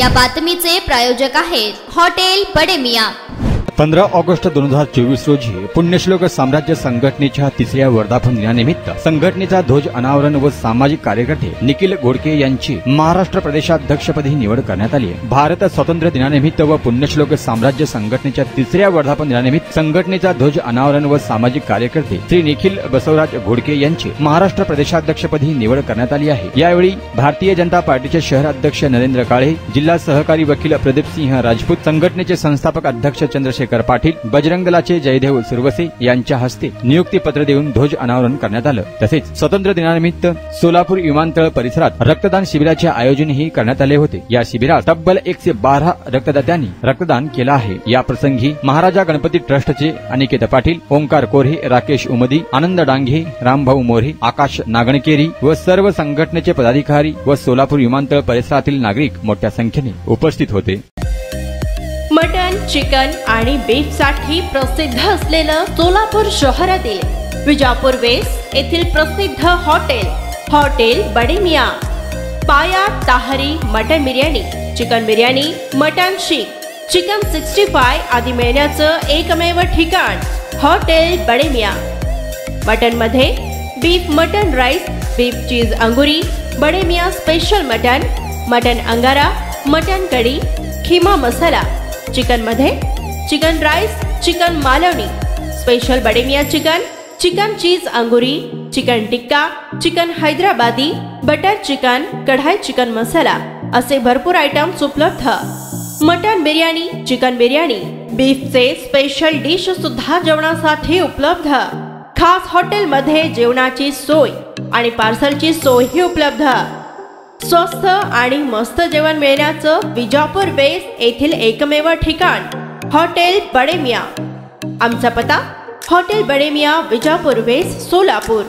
या बातमीचे प्रायोजक आहेत हॉटेल बडे मियां। 15 ऑगस्ट 2024 रोजी पुण्यश्लोक साम्राज्य संघटनेच्या तिसऱ्या वर्धापन दिनानिमित्त संघटनेचा ध्वज अनावरण व सामाजिक कार्यकर्ते निखिल घोडके यांची महाराष्ट्र प्रदेशाध्यक्षपदी निवड करण्यात आली आहे। भारत स्वातंत्र्य दिनानिमित्त व पुण्यश्लोक साम्राज्य संघटनेच्या तिसऱ्या वर्धापन दिनानिमित्त संघटनेचा ध्वज अनावरण व सामाजिक कार्यकर्ते श्री निखिल बसवराज घोडके यांची महाराष्ट्र प्रदेशाध्यक्षपदी निवड करण्यात आली आहे। यावेळी भारतीय जनता पार्टीचे शहर अध्यक्ष नरेंद्र काळे, जिल्हा सहकारी वकील प्रदीप सिंह राजपूत, संघटनेचे संस्थापक अध्यक्ष चंद्रशेखर पाटील, बजरंग दलाचे जयदेव सुरवसे यांच्या हस्ते नियुक्ती पत्र देऊन ध्वज अनावरण करण्यात आलं। तसेच स्वातंत्र्य दिनानिमित्त सोलापूर विमानतळ परिसरात रक्तदान शिबिराचे आयोजनही करण्यात आले होते। या शिबिरात तब्बल 112 रक्तदात्यांनी रक्तदान केलं आहे। या प्रसंगी महाराजा गणपती ट्रस्टचे अनिकेत पाटील, ओंकार कोरे, राकेश उमदी, आनंद डांगे, रामभाऊ मोरे, आकाश नागणकेरी व सर्व संघटनेचे पदाधिकारी व सोलापूर विमानतळ परिसरातील नागरिक मोठ्या संख्येने उपस्थित होते। मटन, चिकन आणि बीफ साठी प्रसिद्ध असलेलं सोलापूर शहरातील विजापूर वेस्ट येथील प्रसिद्ध हॉटेल बडे मियां। पाया ताहरी mutton biryani, chicken biryani, mutton शीख, चिकन 65 आदी मिळण्याचं एकमेव ठिकाण हॉटेल बडे मियां। मटन मध्ये beef mutton rice, beef cheese अंगुरी, Bade Miyan special mutton, mutton अंगारा, मटन कढी, खीमा मसाला। चिकन मध्ये chicken rice, chicken Malvani, special Bade Miyan chicken, chicken cheese अंगुरी, chicken tikka, chicken Hyderabadi, butter chicken, kadai chicken masala असे भरपूर आयटम्स उपलब्ध। मटन बिर्याणी, चिकन बिर्याणी, बीफचे स्पेशल डिश सुद्धा जेवणासाठी उपलब्ध। खास हॉटेल मध्ये जेवणाची सोय आणि पार्सलची सोयही उपलब्ध। स्वस्त आणि मस्त जेवण मिळण्याचं विजापूर वेस्ट येथील एकमेव ठिकाण हॉटेल बडे मियां। आमचा पत्ता हॉटेल बडे मियां, विजापूर वेस्ट, सोलापूर।